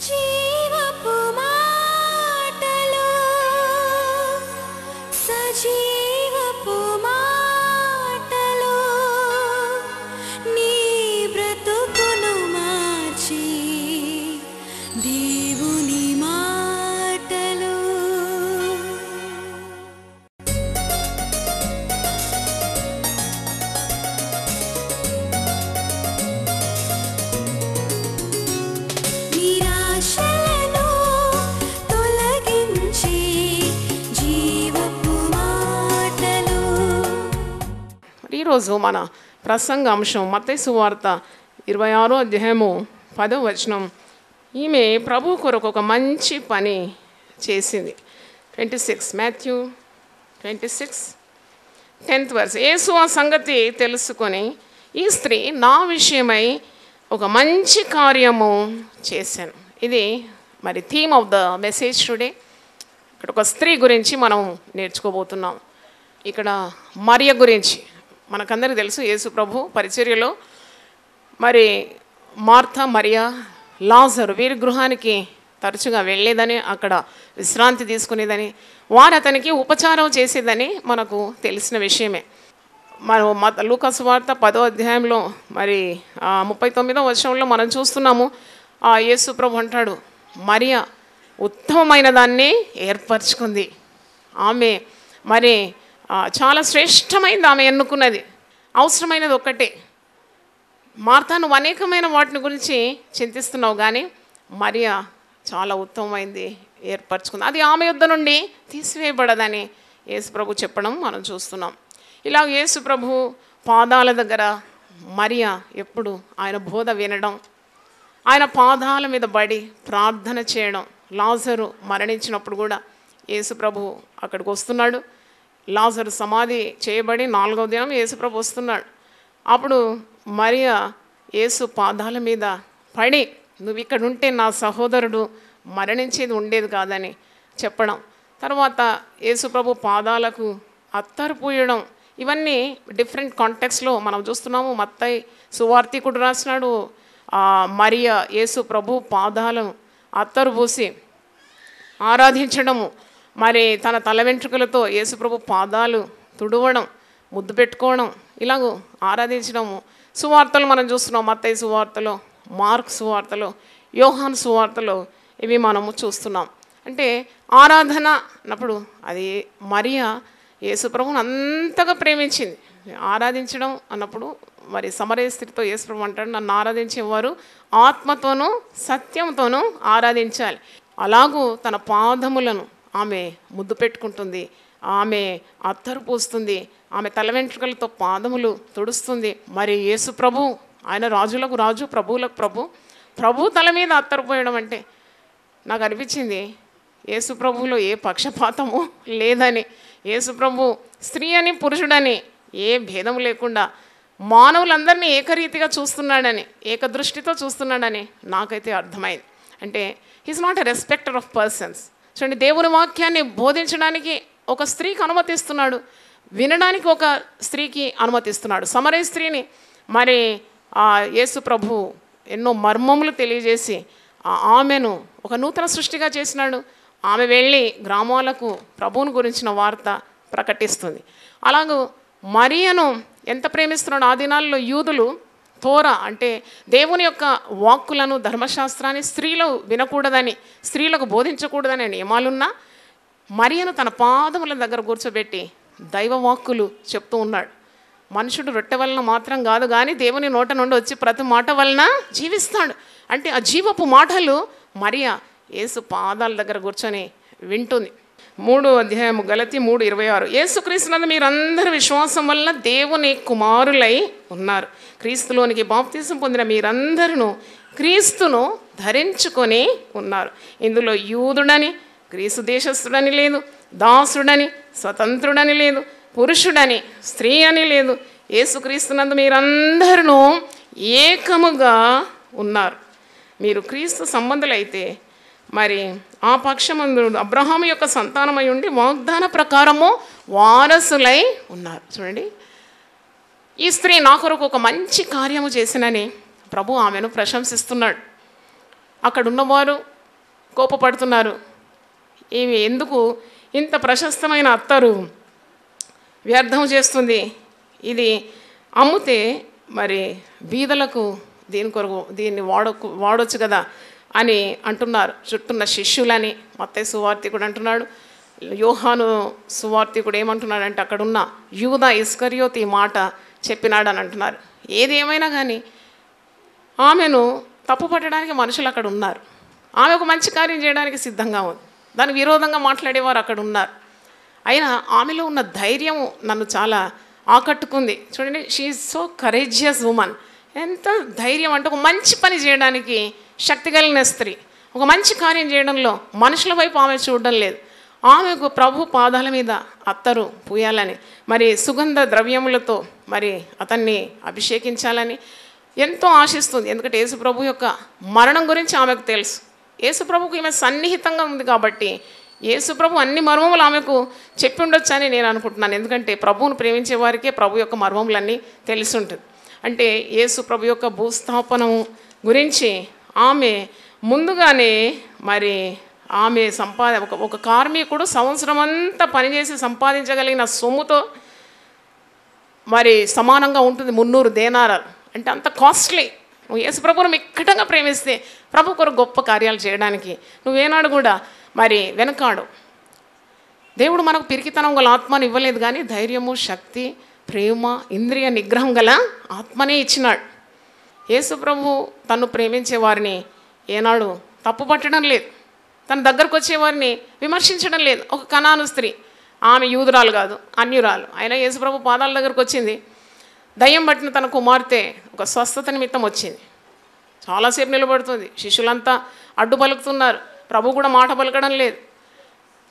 జీవపు మాటలు సజీవపు మాటలు నీ బ్రతుకును మార్చి దేవుని మాటలు. నిరాశలను తొలగించి జీవపు మాటలు. ఈరోజు మన ప్రసంగ అంశం మత్తయి సువార్త 26వ అధ్యాయము 10వ వచనం. ఈమె ప్రభు కొరకు ఒక మంచి పని చేసింది. 26 మాథ్యూ 26 10th verse. యేసు ఆ సంగతి తెలుసుకొని ఈ స్త్రీ నా విషయమై ఒక మంచి కార్యము చేశాను. ఇది మరి theme of the message today. ఇక్కడ ఒక స్త్రీ గురించి మనం నేర్చుకోబోతున్నాం. ఇక్కడ మరియ గురించి మనకందరికీ తెలుసు. యేసు ప్రభు పరిచర్యలో మరి మార్తా, మరియా, లాజరు వీరి గృహానికి తరచుగా వెళ్ళేదని, అక్కడ విశ్రాంతి తీసుకునేదని, వారు అతనికి ఉపచారం చేసేదని మనకు తెలిసిన విషయమే. మనం లూకా సువార్త 10వ అధ్యాయంలో మరి 39వ వచనంలో మనం చూస్తున్నాము. యేసు ప్రభు అంటాడు, మరియా ఉత్తమమైన దాన్ని ఏర్పరచుకుంది. ఆమె మరి చాలా శ్రేష్టమైనది ఆమె ఎన్నుకున్నది. అవసరమైనది ఒక్కటే. మార్తా, నువ్వు అనేకమైన వాటిని గురించి చింతిస్తున్నావు, కానీ మరియా చాలా ఉత్తమమైంది ఏర్పరచుకుంది. అది ఆమె యొద్ద నుండి తీసివేయబడదని యేసు ప్రభు చెప్పడం మనం చూస్తున్నాం. ఇలా యేసు ప్రభు పాదాల దగ్గర మరియా ఎప్పుడు ఆయన బోధ వినడం, ఆయన పాదాల మీద పడి ప్రార్థన చేయడం. లాజరు మరణించినప్పుడు కూడా యేసు ప్రభు అక్కడికి వస్తున్నాడు. లాజరు సమాధి చేయబడి 4వ దినం యేసు ప్రభు వస్తున్నాడు. అప్పుడు మరియా యేసు పాదాల మీద పడి, నువ్వు ఇక్కడ ఉంటే నా సహోదరుడు మరణించేది ఉండేది కాదని చెప్పడం. తర్వాత యేసు ప్రభు పాదాలకు అత్తరు పూయడం. ఇవన్నీ డిఫరెంట్ కాంటెక్స్లో మనం చూస్తున్నాము. మత్తయి సువార్తికుడు రాసినాడు, మరియా యేసు ప్రభు పాదాలను అత్తరు పూసి ఆరాధించడము, మరి తన తల వెంట్రుకలతో యేసు ప్రభు పాదాలు తుడవడం, ముద్దు పెట్టుకోవడం, ఇలాగూ ఆరాధించడము సువార్తలు మనం చూస్తున్నాం. మత్తయి సువార్తలో, మార్క్ సువార్తలో, యోహాను సువార్తలో ఇవి మనము చూస్తున్నాం. అంటే ఆరాధన అన్నప్పుడు అది మరియా యేసు ప్రభువును అంతగా ప్రేమించింది. ఆరాధించడం అన్నప్పుడు మరి సమరయ స్త్రీతో యేసు ప్రభు అంటాడు, నన్ను ఆరాధించేవారు ఆత్మతోనూ సత్యంతోనూ ఆరాధించాలి. అలాగూ తన పాదములను ఆమె ముద్దు పెట్టుకుంటుంది, ఆమె అత్తరు పూస్తుంది, ఆమె తల వెంట్రుకలతో పాదములు తుడుస్తుంది. మరి యేసు ప్రభు ఆయన రాజులకు రాజు, ప్రభువులకు ప్రభు తల మీద అత్తరు పోయడం అంటే నాకు అనిపించింది యేసు ప్రభువులో ఏ పక్షపాతము లేదని, యేసు ప్రభు స్త్రీ అని పురుషుడని ఏ భేదం లేకుండా మానవులందరినీ ఏకరీతిగా చూస్తున్నాడని, ఏకదృష్టితో చూస్తున్నాడని నాకైతే అర్థమైంది. అంటే he's not a respecter of persons. చూడండి, దేవుని వాక్యాన్ని బోధించడానికి ఒక స్త్రీకి అనుమతిస్తున్నాడు, వినడానికి ఒక స్త్రీకి అనుమతిస్తున్నాడు. సమరయ స్త్రీని మరి యేసు ప్రభు ఎన్నో మర్మములు తెలియజేసి ఆమెను ఒక నూతన సృష్టిగా చేసినాడు. ఆమె వెళ్ళి గ్రామాలకు ప్రభువుని గురించిన వార్త ప్రకటిస్తుంది. అలాగూ మరియను ఎంత ప్రేమిస్తున్నాడు. ఆ దినాల్లో యూదులు తోరా అంటే దేవుని యొక్క వాక్కులను, ధర్మశాస్త్రాన్ని స్త్రీలు వినకూడదని, స్త్రీలకు బోధించకూడదని నియమాలున్నా మరియను తన పాదముల దగ్గర కూర్చోబెట్టి దైవ వాక్కులు చెప్తూ ఉన్నాడు. మనుషుడు రొట్టె వలన మాత్రం కాదు, కానీ దేవుని నోట నుండి వచ్చి ప్రతి మాట వలన జీవిస్తాడు. అంటే ఆ జీవపు మాటలు మరియా యేసు పాదాల దగ్గర కూర్చొని వింటుంది. 3వ అధ్యాయము గలతీ 3:26. యేసుక్రీస్తునందు మీరందరూ విశ్వాసం వలన దేవుని కుమారులై ఉన్నారు. క్రీస్తులోనికి బాప్తిసం పొందిన మీరందరూ క్రీస్తును ధరించుకొని ఉన్నారు. ఇందులో యూదుడని, గ్రీసు దేశస్థుడని లేదు, దాసుడని, స్వతంత్రుడని లేదు, పురుషుడని, స్త్రీ అని లేదు. యేసుక్రీస్తునందు మీరందరూ ఏకముగా ఉన్నారు. మీరు క్రీస్తు సంబంధులైతే మరి ఆ పక్షమందు అబ్రహాము యొక్క సంతానమై ఉండి వాగ్దాన ప్రకారము వారసులై ఉన్నారు. చూడండి, ఈ స్త్రీ నా కొరకు ఒక మంచి కార్యము చేసినని ప్రభు ఆమెను ప్రశంసిస్తున్నాడు. అక్కడ ఉన్నవారు కోపపడుతున్నారు. ఈమె ఎందుకు ఇంత ప్రశస్తమైన అత్తరు వ్యర్థం చేస్తుంది, ఇది అమ్మితే మరి బీదలకు దీన్ని వాడొచ్చు కదా అని అంటున్నారు చుట్టూన్న శిష్యులని. మత్తయి సువార్తికుడు అంటున్నాడు, యోహాను సువార్తికుడు ఏమంటున్నాడంటే అక్కడున్న యూదా ఇస్కరియోతు ఈ మాట చెప్పినాడు అని అంటున్నారు. ఏది ఏమైనా కానీ ఆమెను తప్పు పట్టడానికి మనుషులు అక్కడ ఉన్నారు. ఆమె ఒక మంచి కార్యం చేయడానికి సిద్ధంగా ఉంది, దానికి విరోధంగా మాట్లాడేవారు అక్కడ ఉన్నారు. అయినా ఆమెలో ఉన్న ధైర్యం నన్ను చాలా ఆకట్టుకుంది. చూడండి, she is so courageous women. ఎంత ధైర్యం అంటే ఒక మంచి పని చేయడానికి శక్తి కలిగిన స్త్రీ. ఒక మంచి కార్యం చేయడంలో మనుషుల వైపు ఆమె చూడడం లేదు. ఆమెకు ప్రభు పాదాల మీద అత్తరు పూయాలని, మరి సుగంధ ద్రవ్యములతో మరి అతన్ని అభిషేకించాలని ఎంతో ఆశిస్తుంది. ఎందుకంటే యేసుప్రభు యొక్క మరణం గురించి ఆమెకు తెలుసు. యేసుప్రభుకు ఈమె సన్నిహితంగా ఉంది కాబట్టి యేసుప్రభు అన్ని మర్మములు ఆమెకు చెప్పి ఉండొచ్చు అని నేను అనుకుంటున్నాను. ఎందుకంటే ప్రభువును ప్రేమించే వారికే ప్రభు యొక్క మర్మములన్నీ తెలిసి ఉంటుంది. అంటే యేసుప్రభు యొక్క భూస్థాపనం గురించి ఆమె ముందుగానే మరి ఆమె ఒక కార్మికుడు సంవత్సరం అంతా పనిచేసి సంపాదించగలిగిన సొమ్ముతో మరి సమానంగా ఉంటుంది 300 దేనారాలు. అంటే అంత కాస్ట్లీ. నువ్వు యేసు ప్రభువును మిక్కటంగా ప్రేమిస్తే ప్రభు కొరకు గొప్ప కార్యాలు చేయడానికి నువ్వేనాడు కూడా మరి వెనకాడు. దేవుడు మనకు పిరికితనం గల ఆత్మను ఇవ్వలేదు, కానీ ధైర్యము, శక్తి, ప్రేమ, ఇంద్రియ నిగ్రహం గల ఆత్మనే ఇచ్చినాడు. యేసు ప్రభు తను ప్రేమించే వారిని ఏనాడు తప్పు పట్టడం లేదు, తన దగ్గరకు వచ్చేవారిని విమర్శించడం లేదు. ఒక కనాను స్త్రీ, ఆమె యూదురాలు కాదు, అన్యురాలు. అయినా యేసుప్రభు పాదాల దగ్గరకు వచ్చింది. దయ్యం పట్టిన తన కుమార్తె ఒక స్వస్థత నిమిత్తం వచ్చింది. చాలాసేపు నిలబడుతుంది, శిష్యులంతా అడ్డు పలుకుతున్నారు, ప్రభు కూడా మాట పలకడం లేదు.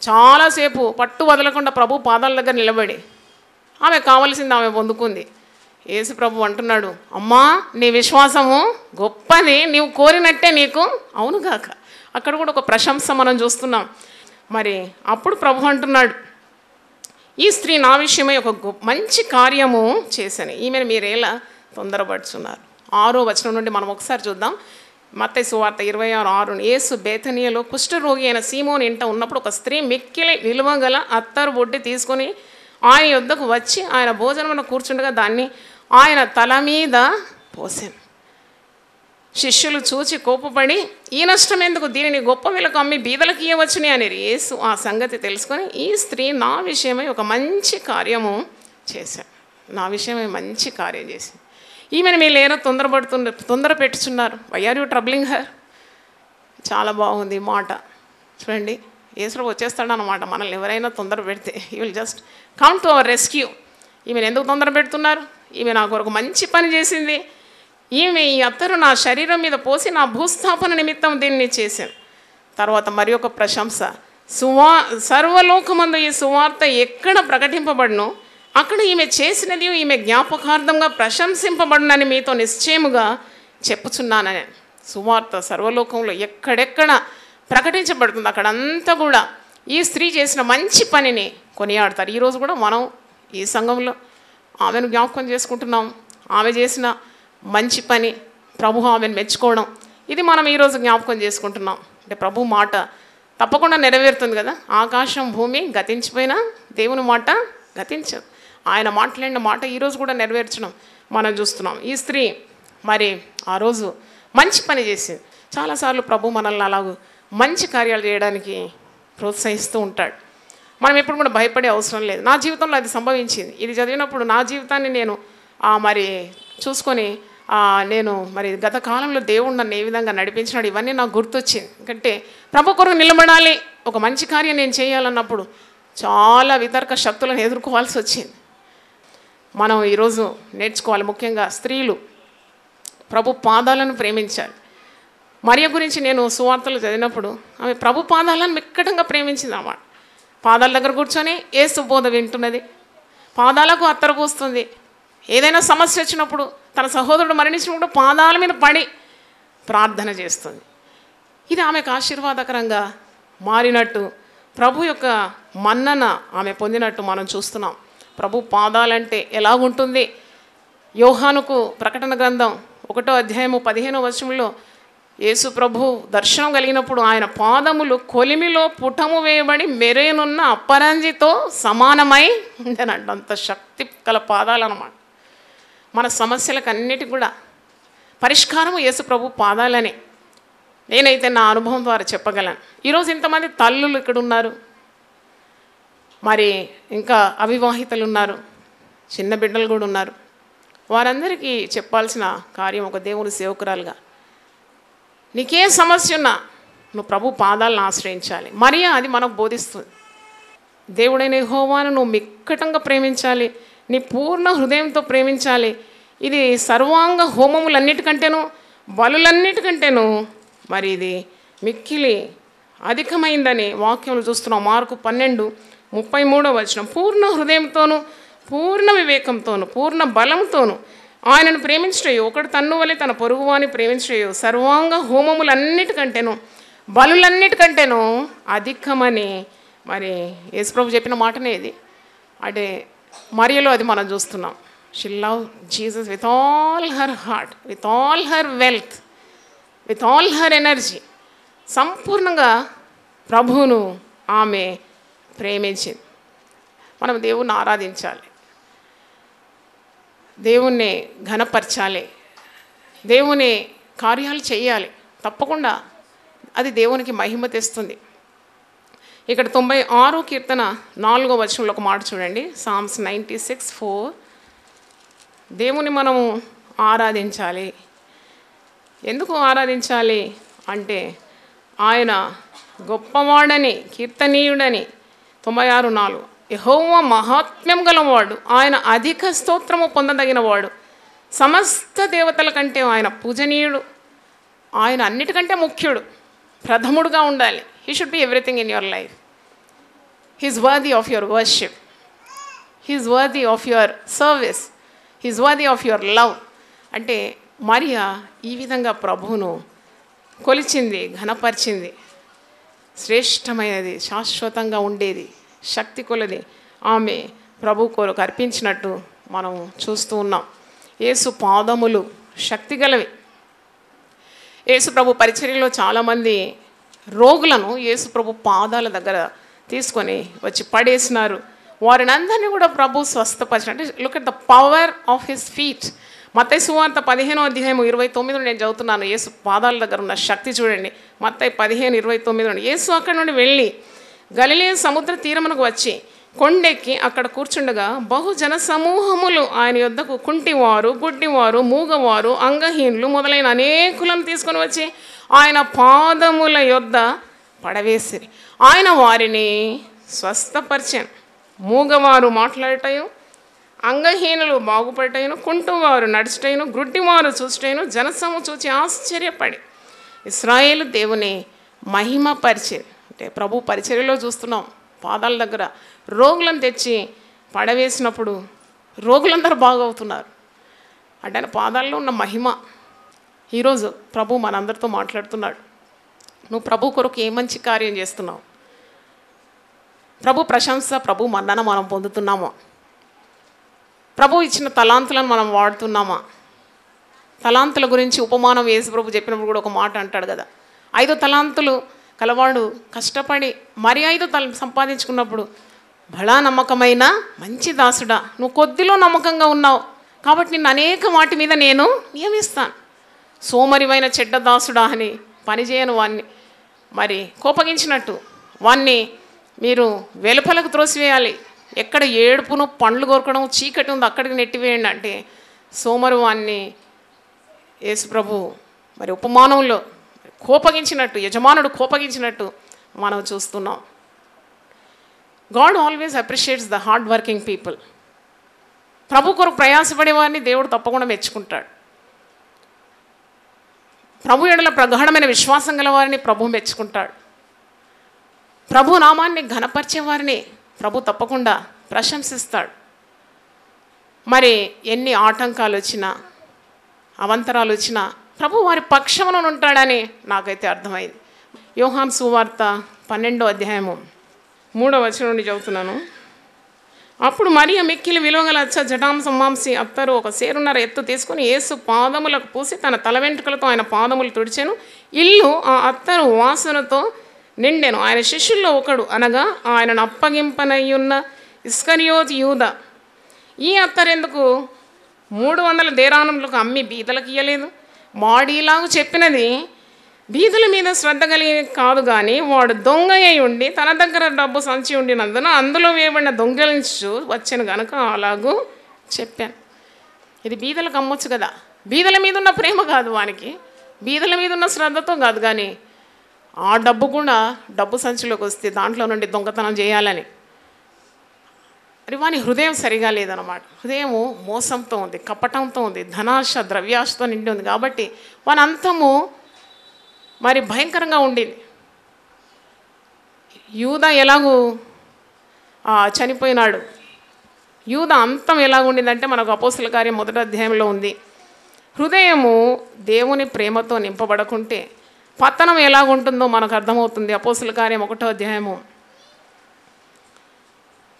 చాలాసేపు పట్టు వదలకుండా ప్రభు పాదాల దగ్గర నిలబడి ఆమె కావలసింది ఆమె పొందుకుంది. యేసు ప్రభు అంటున్నాడు, అమ్మా నీ విశ్వాసము గొప్పది, నీవు కోరినట్టే నీకు అవునుగాక. అక్కడ కూడా ఒక ప్రశంస మనం చూస్తున్నాం. మరి అప్పుడు ప్రభు అంటున్నాడు, ఈ స్త్రీ నా విషయమై ఒక మంచి కార్యము చేశాను, ఈమెను మీరేలా తొందరపడుచున్నారు. 6వ వచనం నుండి మనం ఒకసారి చూద్దాం. మత్తయి సువార్త 26:6. యేసు బేతనియలో కుష్ఠరోగి అయిన సీమోను ఇంట ఉన్నప్పుడు ఒక స్త్రీ మిక్కిలి విలువ గల అత్తరు బొడ్డి తీసుకొని ఆయన యొద్దకు వచ్చి ఆయన భోజనమున కూర్చుండగా దాన్ని ఆయన తల మీద పోసాను. శిష్యులు చూచి కోపపడి, ఈ నష్టం ఎందుకు, దీనిని గొప్ప విలకు అమ్మి బీదలకు ఇవ్వవచ్చుని అని. యేసు ఆ సంగతి తెలుసుకొని, ఈ స్త్రీ నా విషయమై ఒక మంచి కార్యము చేశాను, నా విషయమై మంచి కార్యం చేసింది. ఈమెను మీరు లేరో తొందర పెట్టుచున్నారు. Why are you troubling her. చాలా బాగుంది మాట. చూడండి, యేసు వచ్చేస్తాడన్నమాట. మనల్ని ఎవరైనా తొందర పెడితే he will just come to our rescue. ఈమెను ఎందుకు తొందర పెడుతున్నారు? ఈమె నా కొరకు మంచి పని చేసింది. ఈమె ఈ అత్తరు నా శరీరం మీద పోసి నా భూస్థాపన నిమిత్తం దీన్ని చేశాను. తర్వాత మరి ఒక ప్రశంస, సర్వలోకమందు ఈ సువార్త ఎక్కడ ప్రకటింపబడునో అక్కడ ఈమె చేసినది ఈమె జ్ఞాపకార్థంగా ప్రశంసింపబడునని మీతో నిశ్చయముగా చెప్పుచున్నానని. సువార్త సర్వలోకంలో ఎక్కడెక్కడ ప్రకటించబడుతుంది అక్కడంతా కూడా ఈ స్త్రీ చేసిన మంచి పనిని కొనియాడతారు. ఈరోజు కూడా మనం ఈ సంఘంలో ఆమెను జ్ఞాపకం చేసుకుంటున్నాం. ఆమె చేసిన మంచి పని, ప్రభు ఆమెను మెచ్చుకోవడం, ఇది మనం ఈరోజు జ్ఞాపకం చేసుకుంటున్నాం. అంటే ప్రభు మాట తప్పకుండా నెరవేరుతుంది కదా. ఆకాశం భూమి గతించిపోయినా దేవుని మాట గతించదు. ఆయన మాట్లాడిన మాట ఈరోజు కూడా నెరవేర్చడం మనం చూస్తున్నాం. ఈ స్త్రీ మరి ఆ రోజు మంచి పని చేసింది. చాలాసార్లు ప్రభు మనల్ని అలాగూ మంచి కార్యాలు చేయడానికి ప్రోత్సహిస్తూ ఉంటాడు. మనం ఎప్పుడు కూడా భయపడే అవసరం లేదు. నా జీవితంలో అది సంభవించింది. ఇది చదివినప్పుడు నా జీవితాన్ని నేను మరి చూసుకొని నేను మరి గత కాలంలో దేవుడు నన్ను ఏ విధంగా నడిపించినాడు ఇవన్నీ నాకు గుర్తొచ్చింది. ఎందుకంటే ప్రభు కొరకు నిలబడాలి, ఒక మంచి కార్యం నేను చేయాలన్నప్పుడు చాలా వితర్క శక్తులను ఎదుర్కోవాల్సి వచ్చింది. మనం ఈరోజు నేర్చుకోవాలి, ముఖ్యంగా స్త్రీలు ప్రభు పాదాలను ప్రేమించాలి. మరియ గురించి నేను సువార్తలు చదివినప్పుడు ఆమె ప్రభు పాదాలను మిక్కటంగా ప్రేమించింది అన్నమాట. పాదాల దగ్గర కూర్చొని యేసు బోధ వింటున్నది, పాదాలకు అత్తరు పోస్తుంది. ఏదైనా సమస్య వచ్చినప్పుడు, తన సహోదరుడు మరణించినప్పుడు పాదాల మీద పడి ప్రార్థన చేస్తుంది. ఇది ఆమెకు ఆశీర్వాదకరంగా మారినట్టు, ప్రభు యొక్క మన్నన ఆమె పొందినట్టు మనం చూస్తున్నాం. ప్రభు పాదాలంటే ఎలాగుంటుంది? యోహానుకు ప్రకటన గ్రంథం 1వ అధ్యాయము 15వ వచనంలో యేసు ప్రభు దర్శనం కలిగినప్పుడు ఆయన పాదములు కొలిమిలో పుటము వేయబడి మెరేనున్న అపరంజితో సమానమై ఉండేనంట. అంత శక్తి గల పాదాలు అన్నమాట. మన సమస్యలకు అన్నిటికి కూడా పరిష్కారము యేసు ప్రభు పాదాలనే నేనైతే నా అనుభవం ద్వారా చెప్పగలను. ఈరోజు ఇంతమంది తల్లులు ఇక్కడ ఉన్నారు, మరి ఇంకా అవివాహితలు ఉన్నారు, చిన్న బిడ్డలు కూడా ఉన్నారు. వారందరికీ చెప్పాల్సిన కార్యం ఒక దేవుని సేవకురాలుగా, నీకే సమస్య ఉన్నా నువ్వు ప్రభు పాదాలను ఆశ్రయించాలి. మరియా అది మనకు బోధిస్తుంది. దేవుడైన యెహోవాను నువ్వు మిక్కటంగా ప్రేమించాలి, నీ పూర్ణ హృదయంతో ప్రేమించాలి. ఇది సర్వాంగ హోమములన్నిటికంటేను బలులన్నిటికంటేను మరి ఇది మిక్కిలి అధికమైందని వాక్యంలో చూస్తున్నాం. మార్కు 12:33 పూర్ణ హృదయంతోనూ పూర్ణ వివేకంతోనూ పూర్ణ బలంతోనూ ఆయనను ప్రేమించటయో, ఒకడు తన్ను వలె తన పొరుగువాని ప్రేమించటయో సర్వాంగ హోమములన్నిటికంటేను బలులన్నిటికంటేను అధికమని మరి యేసుప్రభు చెప్పిన మాటనే ఇది. అంటే మరియలో అది మనం చూస్తున్నాం. She love Jesus with all her heart, with all her wealth, with all her energy. సంపూర్ణంగా ప్రభువును ఆమె ప్రేమించింది. మనం దేవుణ్ణి ఆరాధించాలి, దేవుణ్ణి ఘనపరచాలి, దేవుని కార్యాలు చేయాలి. తప్పకుండా అది దేవునికి మహిమ తెస్తుంది. ఇక్కడ 96 కీర్తన 4వ వచనంలో ఒక మాట చూడండి. సామ్స్ 96:4. దేవుని మనము ఆరాధించాలి. ఎందుకు ఆరాధించాలి అంటే ఆయన గొప్పవాడని, కీర్తనీయుడని. 96:4 యెహోవా మహాత్మ్యం గలవాడు, ఆయన అధిక స్తోత్రము పొందదగినవాడు, సమస్త దేవతల కంటే ఆయన పూజనీయుడు, ఆయన అన్నిటికంటే ముఖ్యుడు, ప్రథముడుగా ఉండాలి. He should be everything in your life. He's worthy of your worship, he's worthy of your service, he's worthy of your love. అంటే మరియా ఈ విధంగా ప్రభువును కొలిచింది, ఘనపరిచింది. శ్రేష్టమైనది, శాశ్వతంగా ఉండేది, శక్తి కొలది ఆమె ప్రభు కొరకు అర్పించినట్టు మనం చూస్తూ ఉన్నాం. యేసు పాదములు శక్తి గలవి. యేసు ప్రభు పరిచర్యలో చాలామంది రోగులను యేసు ప్రభు పాదాల దగ్గర తీసుకొని వచ్చి పడేసినారు. వారిని అందరినీ కూడా ప్రభు స్వస్థపరిచిన. అంటే look at the power of his feet. మత్తయి సువార్త 15:29 నేను చదువుతున్నాను. యేసు పాదాల దగ్గర ఉన్న శక్తి చూడండి. మత్తయి 15:29. యేసు అక్కడి నుండి వెళ్ళి గలిలయ సముద్ర తీరమునకు వచ్చి కొండెక్కి అక్కడ కూర్చుండగా బహుజన సమూహములు ఆయన యొద్దకు కుంటివారు, గుడ్డివారు, మూగవారు, అంగహీనులు మొదలైన అనేకులను తీసుకొని వచ్చి ఆయన పాదముల యొద్ద పడవేసిరి. ఆయన వారిని స్వస్థపరిచాను. మూగవారు మాట్లాడటయు, అంగహీనులు బాగుపడటయును, కుంటువారు నడుచుటయును, గుడ్డివారు చూచుటయును జనసము చూచి ఆశ్చర్యపడి ఇశ్రాయేలు దేవుని మహిమపరిచేది. అంటే ప్రభు పరిచర్యలో చూస్తున్నాం. పాదాల దగ్గర రోగులను తెచ్చి పడవేసినప్పుడు రోగులందరూ బాగవుతున్నారు. అంటే ఆయన పాదాల్లో ఉన్న మహిమ. ఈరోజు ప్రభు మనందరితో మాట్లాడుతున్నాడు. నువ్వు ప్రభు కొరకు ఏ మంచి కార్యం చేస్తున్నావు? ప్రభు ప్రశంస, ప్రభు మన్నన మనం పొందుతున్నామా? ప్రభు ఇచ్చిన తలాంతులను మనం వాడుతున్నామా? తలాంతుల గురించి ఉపమానం యేసు ప్రభు చెప్పినప్పుడు కూడా ఒక మాట అంటాడు కదా, 5 తలాంతులు కలవాడు కష్టపడి మరి 5 సంపాదించుకున్నప్పుడు, బలా నమ్మకమైన మంచి దాసుడా, నువ్వు కొద్దిలో నమ్మకంగా ఉన్నావు కాబట్టి నిన్ను అనేక వాటి మీద నేను నియమిస్తాను. సోమరివైన చెడ్డ దాసుడా అని పనిచేయను వాణ్ణి మరి కోపగించినట్టు వాణ్ణి మీరు వెలుపలకు త్రోసివేయాలి. ఎక్కడ ఏడుపును పండ్లు కోరుకోవడం చీకటి ఉంది అక్కడికి నెట్టివేయండి అంటే సోమరు వాణ్ణి యేసు ప్రభు మరి ఉపమానంలో కోపగించినట్టు, యజమానుడు కోపగించినట్టు మనం చూస్తున్నాం. God always appreciates the hard working people. ప్రభు కొరకు ప్రయాసపడే వారిని దేవుడు తప్పకుండా మెచ్చుకుంటాడు. ప్రభు ఎడల ప్రగాఢమైన విశ్వాసం గల వారిని ప్రభు మెచ్చుకుంటాడు. ప్రభు నామాన్ని ఘనపరిచే వారిని ప్రభు తప్పకుండా ప్రశంసిస్తాడు. మరి ఎన్ని ఆటంకాలు వచ్చినా, అవంతరాలు వచ్చినా ప్రభు వారి పక్షమున ఉంటాడని నాకైతే అర్థమైంది. యోహాను సువార్త 12వ అధ్యాయము 3వ వచనం నుండి చదువుతున్నాను. అప్పుడు మరియ మిక్కిలి విలువగల జటాంశం మాంసి అత్తరు ఒక సేరున్నర ఎత్తు తీసుకుని యేసు పాదములకు పూసి తన తల వెంట్రుకలతో ఆయన పాదములు తుడిచెను. ఇల్లు ఆ అత్తరు వాసనతో నిండెను. ఆయన శిష్యుల్లో ఒకడు అనగా ఆయనను అప్పగింపనయ్యున్న ఇస్కరియోతు యూదా ఈ అత్తరెందుకు 300 దేనారములకు అమ్మి బీదలకు ఇయ్యలేదు? వాడిలాగా చెప్పినది బీదల మీద శ్రద్ధ కలిగి కాదు, కానీ వాడు దొంగ అయి ఉండి తన దగ్గర డబ్బు సంచి ఉండినందున అందులో వేయబడిన దొంగలించు వచ్చాను కనుక అలాగూ చెప్పాను. ఇది బీదలకు అమ్మొచ్చు కదా. బీదల మీద ఉన్న ప్రేమ కాదు వానికి, బీదల మీద ఉన్న శ్రద్ధతో కాదు, కానీ ఆ డబ్బు కూడా డబ్బు సంచిలోకి వస్తే దాంట్లో నుండి దొంగతనం చేయాలని. అది వాని హృదయం సరిగా లేదన్నమాట. హృదయము మోసంతో ఉంది, కపటంతో ఉంది, ధనాశ ద్రవ్యాశతో నిండి ఉంది. కాబట్టి వాని అంతము మరి భయంకరంగా ఉండింది. యూదా ఎలాగూ చనిపోయినాడు. యూదా అంతం ఎలాగుండిందంటే మనకు అపోస్తల కార్యం 1వ అధ్యాయంలో ఉంది. హృదయము దేవుని ప్రేమతో నింపబడకుంటే పతనం ఎలాగుంటుందో మనకు అర్థమవుతుంది. అపోస్తల కార్యం 1వ అధ్యాయము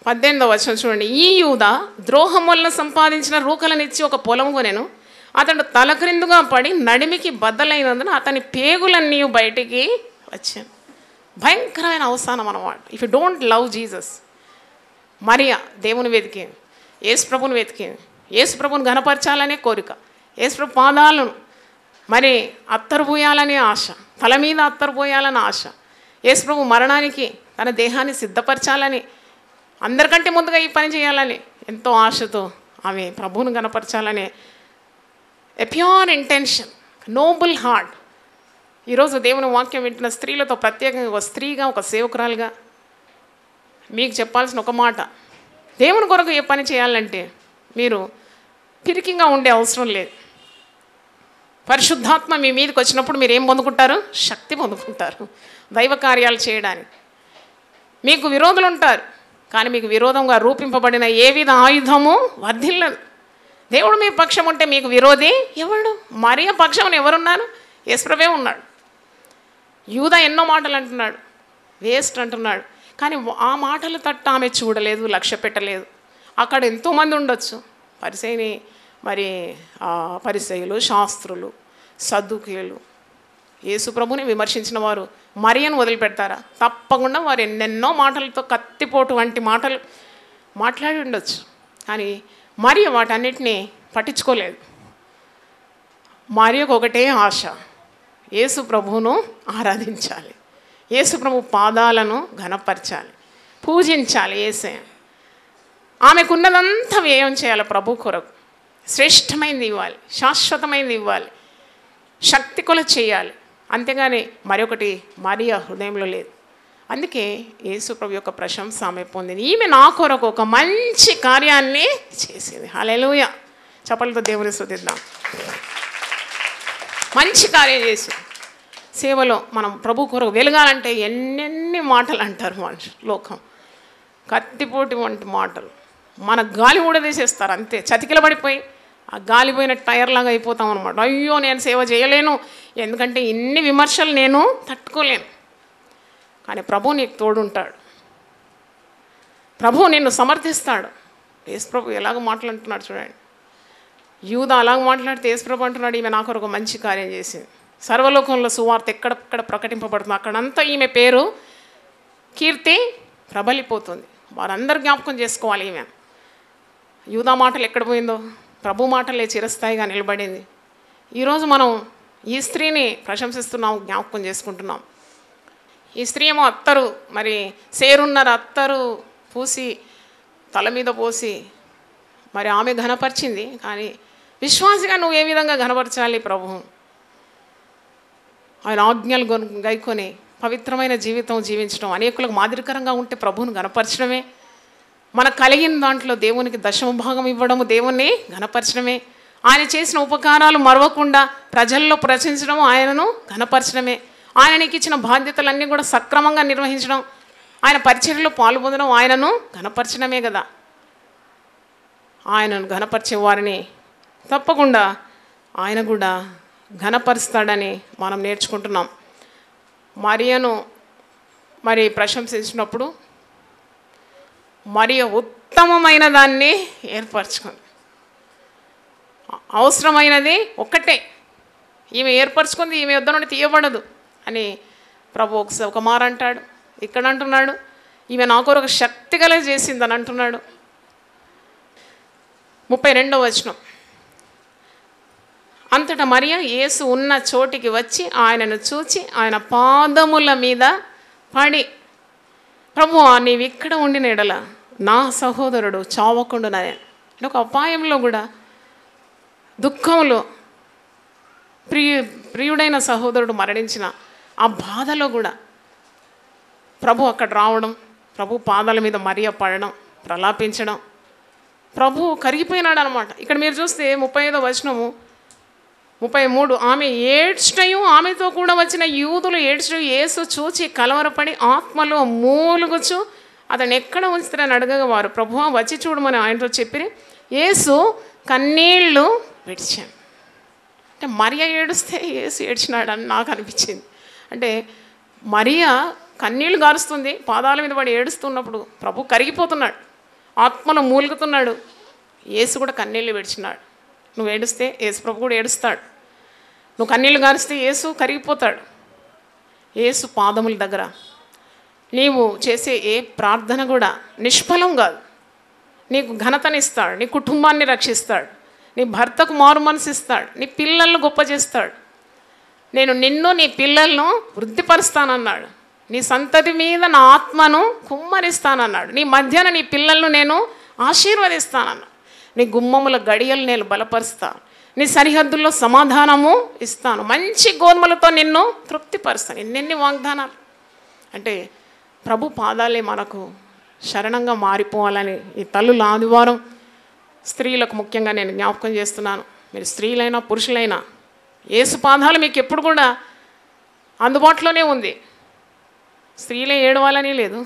18వ వచనం చూడండి. ఈ యూదా ద్రోహం వల్ల సంపాదించిన రూకలనిచ్చి ఒక పొలం కొనెను. అతడు తలక్రిందుగా పడి నడిమికి బద్దలైనందున అతని పేగులన్నీ బయటికి వచ్చాను. భయంకరమైన అవసానం అన్నమాట. If you don't love Jesus. Mariya దేవుని వెతికి, యేసుప్రభుని వెతికి, యేసుప్రభుని ఘనపరచాలనే కోరిక, యేసుప్రభు పాదాలను మరి అత్తరు పోయాలనే ఆశ, తల మీద అత్తరు పోయాలని ఆశ, యేసుప్రభు మరణానికి తన దేహాన్ని సిద్ధపరచాలని, అందరికంటే ముందుగా ఈ పని చేయాలని ఎంతో ఆశతో ఆమె ప్రభువును ఘనపరచాలనే a pure intention, noble heart. ఈరోజు దేవుని వాక్యం వింటున్న స్త్రీలతో ప్రత్యేకంగా ఒక స్త్రీగా, ఒక సేవకురాలుగా మీకు చెప్పాల్సిన ఒక మాట, దేవుని కొరకు ఏ పని చేయాలంటే మీరు పిరికిగా ఉండే అవసరం లేదు. పరిశుద్ధాత్మ మీ మీదకి వచ్చినప్పుడు మీరు ఏం పొందుకుంటారు? శక్తి పొందుకుంటారు దైవ కార్యాలు చేయడానికి. మీకు విరోధులు ఉంటారు, కానీ మీకు విరోధంగా రూపింపబడిన ఏ విధ ఆయుధము వర్ధిల్లదు. దేవుడు మీ పక్షం ఉంటే మీకు విరోధి ఎవడు? మరియ పక్షం ఎవరున్నారు? యేసుప్రభువే ఉన్నాడు. యూదా ఎన్నో మాటలు అంటున్నాడు, వేస్ట్ అంటున్నాడు, కానీ ఆ మాటలు తట్టు ఆమె చూడలేదు, లక్ష్య పెట్టలేదు. అక్కడ ఎంతోమంది ఉండొచ్చు, పరిసయ్యుని మరి పరిసయ్యులు, శాస్త్రులు, సద్దుకీయులు, యేసుప్రభుని విమర్శించిన వారు మరియను వదిలిపెడతారా? తప్పకుండా వారు ఎన్నెన్నో మాటలతో కత్తిపోటు వంటి మాటలు మాట్లాడి ఉండొచ్చు, కానీ మరియ వాటన్నిటినీ పట్టించుకోలేదు. మరియకు ఒకటే ఆశ, యేసు ప్రభువును ఆరాధించాలి, యేసు ప్రభు పాదాలను ఘనపరచాలి, పూజించాలి యేసయ్య. ఆమెకున్నదంతా వ్యయం చేయాలి ప్రభు కొరకు. శ్రేష్టమైనది ఇవ్వాలి, శాశ్వతమైనది ఇవ్వాలి, శక్తి కొల చేయాలి. అంతేగాని మరొకటి మరియ హృదయంలో లేదు. అందుకే యేసు ప్రభు యొక్క ప్రశంస ఆమె పొందింది. ఈమె నా కొరకు ఒక మంచి కార్యాన్ని చేసింది. హల్లెలూయా. చప్పలతో దేవుని స్తుతిద్దాం. మంచి కార్యం చేసింది. సేవలో మనం ప్రభు కొరకు వెలగాలంటే ఎన్నెన్ని మాటలు అంటారు మనుషులు, లోకం కత్తిపోటి వంటి మాటలు. మన గాలి ఊడదీసేస్తారు అంతే, చతికిల పడిపోయి ఆ గాలిపోయిన టైర్ లాగా అయిపోతాం అనమాట. అయ్యో నేను సేవ చేయలేను, ఎందుకంటే ఇన్ని విమర్శలు నేను తట్టుకోలేను. కానీ ప్రభు నీకు తోడుంటాడు, ప్రభు నిన్ను సమర్థిస్తాడు. యేసుప్రభు ఎలాగ మాట్లాడుతున్నాడు చూడండి. యూదా అలాగ మాట్లాడితే యేసుప్రభు అంటున్నాడు, ఈమె నాకు ఒక మంచి కార్యం చేసింది. సర్వలోకంలో సువార్త ఎక్కడెక్కడ ప్రకటింపబడుతుంది, అక్కడంతా ఈమె పేరు కీర్తి ప్రబలిపోతుంది. వారందరూ జ్ఞాపకం చేసుకోవాలి ఈమె. యూదా మాటలు ఎక్కడ పోయిందో ప్రభు మాటలే చిరస్థాయిగా నిలబడింది. ఈరోజు మనం ఈ స్త్రీని ప్రశంసిస్తున్నాం, జ్ఞాపకం చేసుకుంటున్నాం. ఈ స్త్రీ ఏమో అత్తరు, మరి సేరున్నర అత్తరు పూసి తల మీద పోసి మరి ఆమె ఘనపరిచింది. కానీ విశ్వాసిగా నువ్వు ఏ విధంగా ఘనపరచాలి? ప్రభు ఆయన ఆజ్ఞలు గైకొని పవిత్రమైన జీవితం జీవించడం, అనేకులకు మాదిరికరంగా ఉంటే ప్రభువును ఘనపరచడమే. మనకు కలిగిన దాంట్లో దేవునికి 10వ భాగం ఇవ్వడము దేవుణ్ణి ఘనపరచడమే. ఆయన చేసిన ఉపకారాలు మరవకుండా ప్రజల్లో ప్రచురించడం ఆయనను ఘనపరచడమే. ఆయన నీకు ఇచ్చిన బాధ్యతలన్నీ కూడా సక్రమంగా నిర్వహించడం, ఆయన పరిచర్యలో పాల్పొందడం ఆయనను ఘనపరచడమే కదా. ఆయనను ఘనపరిచే వారిని తప్పకుండా ఆయన కూడా ఘనపరుస్తాడని మనం నేర్చుకుంటున్నాం. మరియను మరి ప్రశంసించినప్పుడు మరియ ఉత్తమమైన దాన్ని ఏర్పరచుకుంది. అవసరమైనది ఒక్కటే, ఈమె ఏర్పరచుకుంది, ఈమె యుద్ధం నుండి తీయబడదు అని ప్రభు ఒక మాట అంటాడు. ఇక్కడ అంటున్నాడు, ఈమె నా కొరకు శక్తి కలిగి చేసిందని అంటున్నాడు. 32వ వచనం. అంతటా మరియ యేసు ఉన్న చోటికి వచ్చి ఆయనను చూచి ఆయన పాదముల మీద పడి, ప్రభువా నీవు ఇక్కడ ఉండిన ఎడల నా సహోదరుడు చావకుండునని. ఒక అపాయంలో కూడా, దుఃఖంలో ప్రియుడైన సహోదరుడు మరణించిన ఆ బాధలో కూడా ప్రభు అక్కడ రావడం, ప్రభు పాదాల మీద మరియ పడడం, ప్రలాపించడం, ప్రభు కరిగిపోయినాడు అనమాట. ఇక్కడ మీరు చూస్తే 35వ వచనము 33, ఆమె ఏడ్చటయు ఆమెతో కూడా వచ్చిన యూదులు ఏడ్చటయు యేసు చూచి కలవరపడి ఆత్మలో మూలుగుచు అతను ఎక్కడ ఉంచుతారని అడగగా వారు ప్రభువా వచ్చి చూడమని ఆయనతో చెప్పి యేసు కన్నీళ్ళు విడిచాను. అంటే మరియ ఏడుస్తే యేసు ఏడ్చినాడని నాకు అనిపించింది. అంటే మరియ కన్నీళ్ళు గారుస్తుంది, పాదాల మీద పడి ఏడుస్తున్నప్పుడు ప్రభు కరిగిపోతున్నాడు, ఆత్మలో మూలుగుతున్నాడు. యేసు కూడా కన్నీళ్ళు విడిచినాడు. నువ్వు ఏడుస్తే యేసు ప్రభు కూడా ఏడుస్తాడు. నువ్వు కన్నీళ్ళు గారిస్తే యేసు కరిగిపోతాడు. యేసు పాదముల దగ్గర నీవు చేసే ఏ ప్రార్థన కూడా నిష్ఫలం కాదు. నీకు ఘనతనిస్తాడు, నీ కుటుంబాన్ని రక్షిస్తాడు, నీ భర్తకు మారు మనసు ఇస్తాడు, నీ పిల్లలను గొప్ప చేస్తాడు. నేను నిన్ను నీ పిల్లలను వృద్ధిపరుస్తానన్నాడు. నీ సంతతి మీద నా ఆత్మను కుమ్మరిస్తానన్నాడు. నీ మధ్యన నీ పిల్లలను నేను ఆశీర్వదిస్తానన్నాడు. నీ గుమ్మముల గడియలు నేను బలపరుస్తాను, నీ సరిహద్దుల్లో సమాధానము ఇస్తాను, మంచి గోధుమలతో నిన్ను తృప్తిపరుస్తాను. ఎన్నెన్ని వాగ్దానాలు. అంటే ప్రభు పాదాలే మనకు శరణంగా మారిపోవాలని ఈ తల్లుల ఆదివారం స్త్రీలకు ముఖ్యంగా నేను జ్ఞాపకం చేస్తున్నాను. మీరు స్త్రీలైనా పురుషులైనా యేసు పాదాలు మీకు ఎప్పుడు కూడా అందుబాటులోనే ఉంది. స్త్రీలే ఏడవాలని లేదు,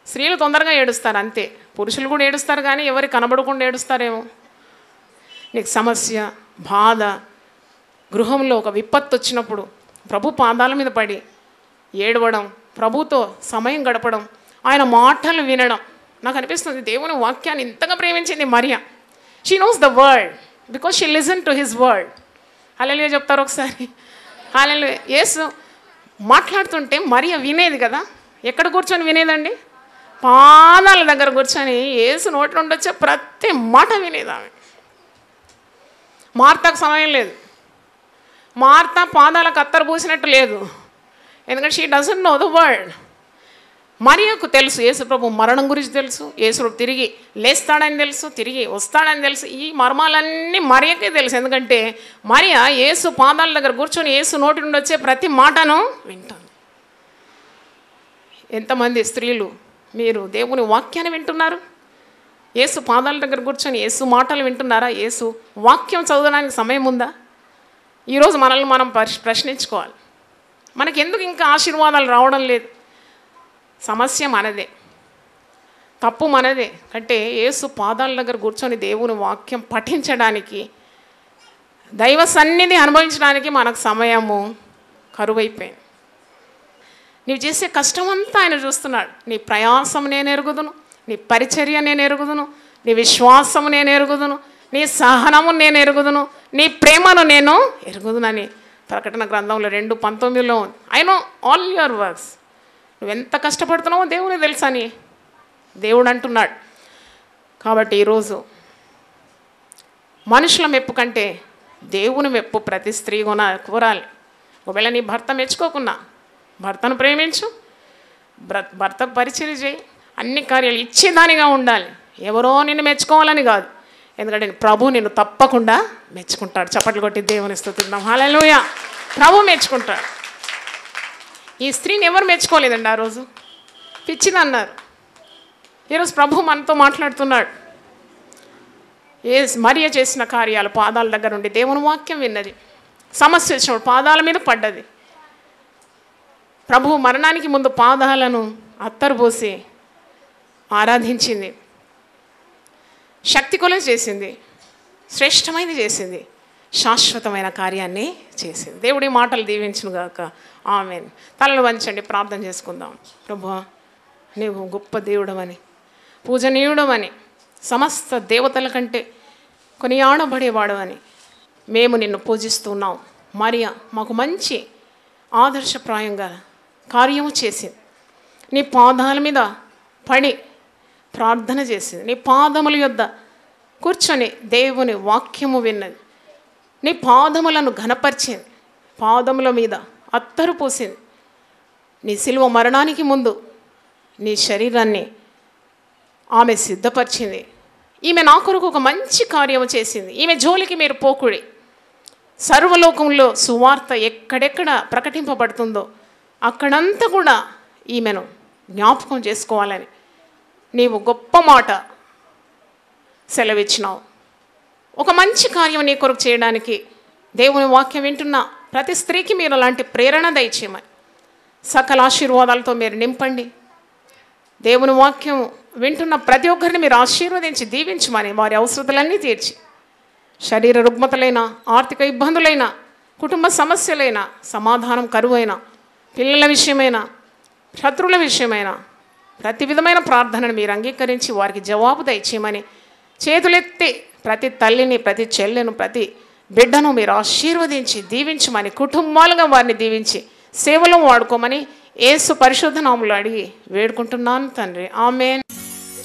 స్త్రీలు తొందరగా ఏడుస్తారు అంతే. పురుషులు కూడా ఏడుస్తారు, కానీ ఎవరికి కనబడకుండా ఏడుస్తారేమో. నీకు సమస్య, బాధ, గృహంలో ఒక విపత్తు వచ్చినప్పుడు ప్రభు పాదాల మీద పడి ఏడవడం, ప్రభుతో సమయం గడపడం, ఆయన మాటలు వినడం. నాకు అనిపిస్తుంది దేవుని వాక్యాన్ని ఇంతగా ప్రేమించింది మరియ. She knows the word because she listen to his word. Hallelujah చెప్తారు ఒకసారి. హల్లెలూయా. యేసు మాట్లాడుతుంటే మరియ వినేది కదా. ఎక్కడ కూర్చొని వినేదండి? పాదాల దగ్గర కూర్చొని యేసు నోటి నుండి వచ్చే ప్రతి మాట వినేది ఆమె. మార్తకు సమయం లేదు. మార్త పాదాలకు అత్తరు పూసినట్టు లేదు, ఎందుకంటే she doesn't know the word. మరియకు తెలుసు యేసు ప్రభు మరణం గురించి తెలుసు, యేసు ప్రభు తిరిగి లేస్తాడని తెలుసు, తిరిగి వస్తాడని తెలుసు. ఈ మర్మాలన్నీ మరియకే తెలుసు, ఎందుకంటే మరియ యేసు పాదాల దగ్గర కూర్చొని యేసు నోటి నుండి వచ్చే ప్రతి మాటను వింటుంది. ఎంతమంది స్త్రీలు మీరు దేవుని వాక్యాన్ని వింటున్నారు? యేసు పాదాల దగ్గర కూర్చొని యేసు మాటలు వింటున్నారా? యేసు వాక్యం చదవడానికి సమయం ఉందా? ఈరోజు మనల్ని మనం ప్రశ్నించుకోవాలి. మనకి ఎందుకు ఇంకా ఆశీర్వాదాలు రావడం లేదు? సమస్య మనదే, తప్పు మనదే. అంటే యేసు పాదాల దగ్గర కూర్చొని దేవుని వాక్యం పఠించడానికి, దైవ సన్నిధి అనుభవించడానికి మనకు సమయము కరువైపోయింది. నీవు చేసే కష్టమంతా ఆయన చూస్తున్నాడు. నీ ప్రయాసం నేను ఎరుగుదును, నీ పరిచర్య నేను ఎరుగుదును, నీ విశ్వాసము నేను ఎరుగుదును, నీ సహనము నేను ఎరుగుదును, నీ ప్రేమను నేను ఎరుగుదునని ప్రకటన గ్రంథంలో 2:19 ఉంది. I know all your works. నువ్వెంత కష్టపడుతున్నావో దేవుని తెలుసని దేవుడు అంటున్నాడు. కాబట్టి ఈరోజు మనుషుల మెప్పు కంటే దేవుని మెప్పు ప్రతి స్త్రీ కోరాలి. ఒకవేళ నీ భర్త మెచ్చుకోకున్నా భర్తను ప్రేమించు, భర్తకు పరిచర్య చేయి, అన్ని కార్యాలు ఇచ్చేదానిగా ఉండాలి. ఎవరో నిన్ను మెచ్చుకోవాలని కాదు, ఎందుకంటే ప్రభు నిన్ను తప్పకుండా మెచ్చుకుంటాడు. చప్పట్లు కొట్టి దేవుని స్తుతిద్దాం. హల్లెలూయా. ప్రభు మెచ్చుకుంటాడు. ఈ స్త్రీని ఎవరు మెచ్చుకోలేదండి ఆ రోజు, పిచ్చిది అన్నారు. ఈరోజు ప్రభు మనతో మాట్లాడుతున్నాడు. మరియ చేసిన కార్యాలు పాదాల దగ్గర ఉండి దేవుని వాక్యం విన్నది. సమస్య వచ్చినప్పుడు పాదాల మీద పడ్డది. ప్రభు మరణానికి ముందు పాదాలను అత్తరు పోసి ఆరాధించింది. శక్తి కొలది చేసింది, శ్రేష్టమైనది చేసింది, శాశ్వతమైన కార్యాన్ని చేసింది. దేవుడి మాటలు దీవించును గాక. ఆమేన్. తలలు వంచండి, ప్రార్థన చేసుకుందాం. ప్రభువా, నీవు గొప్ప దేవుడవని, పూజనీయుడవని, సమస్త దేవతల కంటే కొనియాడబడేవాడు అని మేము నిన్ను పూజిస్తున్నాం. మరియా మాకు మంచి ఆదర్శప్రాయంగా కార్యము చేసింది. నీ పాదాల మీద పడి ప్రార్థన చేసింది. నీ పాదముల యొద్ద కూర్చొని దేవుని వాక్యము విన్నది. నీ పాదములను ఘనపరిచింది. పాదముల మీద అత్తరు పోసింది. నీ శిలువ మరణానికి ముందు నీ శరీరాన్ని ఆమె సిద్ధపరిచింది. ఈమె నా కొరకు ఒక మంచి కార్యము చేసింది. ఈమె జోలికి మీరు పోకుడి. సర్వలోకంలో సువార్త ఎక్కడెక్కడ ప్రకటింపబడుతుందో అక్కడంతా కూడా ఈమెను జ్ఞాపకం చేసుకోవాలని నీవు గొప్ప మాట సెలవిచ్చినావు. ఒక మంచి కార్యం నీ కొరకు చేయడానికి దేవుని వాక్యం వింటున్న ప్రతి స్త్రీకి మీరు అలాంటి ప్రేరణ దయచేయమని, సకల ఆశీర్వాదాలతో మీరు నింపండి. దేవుని వాక్యం వింటున్న ప్రతి ఒక్కరిని మీరు ఆశీర్వదించి దీవించమని, వారి అవసరతలన్నీ తీర్చి, శరీర రుగ్మతలైన, ఆర్థిక ఇబ్బందులైన, కుటుంబ సమస్యలైన, సమాధానం కరువైన, పిల్లల విషయమైన, శత్రువుల విషయమైన ప్రతి విధమైన ప్రార్థనను మీరు అంగీకరించి వారికి జవాబు దయచేయమని, చేతులెత్తి ప్రతి తల్లిని, ప్రతి చెల్లెను, ప్రతి బిడ్డను మీరు ఆశీర్వదించి దీవించమని, కుటుంబాలుగా వారిని దీవించి సేవలో వాడుకోమని యేసు పరిశుద్ధ నామములో అడిగి వేడుకుంటున్నాను తండ్రి. ఆమేన్.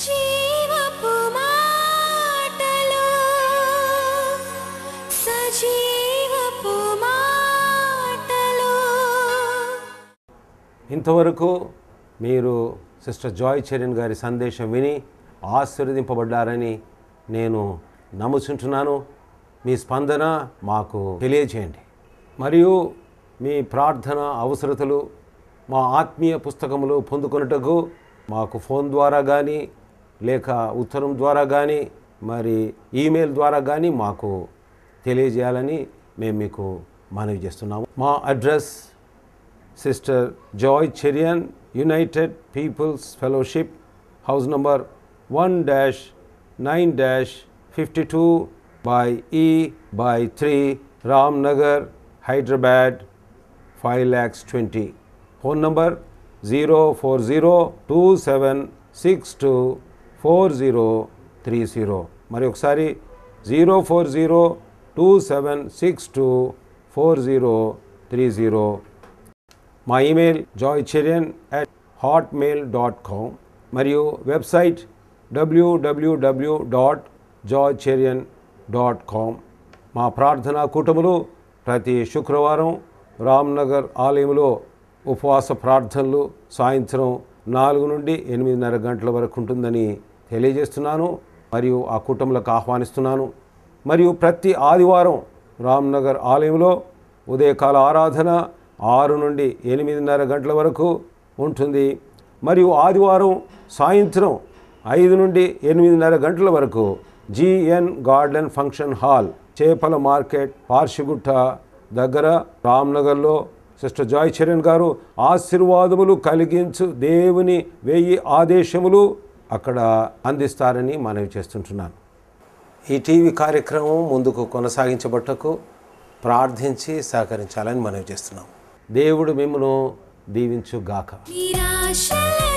జీవపు మాటలు, సజీవపు మాటలు. ఇంతవరకు మీరు సిస్టర్ జాయ్ చరణ్ గారి సందేశం విని ఆశీర్వదింపబడ్డారని నేను నమ్ముచుంటున్నాను. మీ స్పందన మాకు తెలియజేయండి. మరియు మీ ప్రార్థన అవసరతలు మా ఆత్మీయ పుస్తకములు పొందుకొనుటకు మాకు ఫోన్ ద్వారా కానీ, లేక ఉత్తరం ద్వారా కానీ, మరి ఈమెయిల్ ద్వారా కానీ మాకు తెలియజేయాలని మేము మీకు మనవి చేస్తున్నాము. మా address sister Joy Cherian, united peoples fellowship, house number 1-9-52 by E by 3, Ramnagar, Hyderabad 5,20,000. Phone number 04027624030. మరి ఒకసారి 04027624030. మా ఈమెయిల్ joycherian@hotmail.com మరియు వెబ్సైట్ www.joycherian.com. మా ప్రార్థనా కూటములు ప్రతి శుక్రవారం రామ్నగర్ ఆలయంలో ఉపవాస ప్రార్థనలు సాయంత్రం 4 నుండి 8:30 గంటల వరకు ఉంటుందని తెలియజేస్తున్నాను మరియు ఆ కూటములకు ఆహ్వానిస్తున్నాను. మరియు ప్రతి ఆదివారం రామ్నగర్ ఆలయంలో ఉదయకాల ఆరాధన 6 నుండి 8:30 గంటల వరకు ఉంటుంది. మరియు ఆదివారం సాయంత్రం 5 నుండి 8:30 గంటల వరకు GN గార్డెన్ ఫంక్షన్ హాల్, చేపల మార్కెట్, పార్షిగుట్ట దగ్గర రామ్నగర్లో సిస్టర్ జాయ్ చరణ్ గారు ఆశీర్వాదములు కలిగించు దేవుని 1000 ఆదేశములు అక్కడ అందిస్తారని మనవి చేస్తుంటున్నాను. ఈ టీవీ కార్యక్రమం ముందుకు కొనసాగించబట్టకు ప్రార్థించి సహకరించాలని మనవి చేస్తున్నాం. దేవుడు మిమ్మల్ని దీవించుగాక. నిరాశలే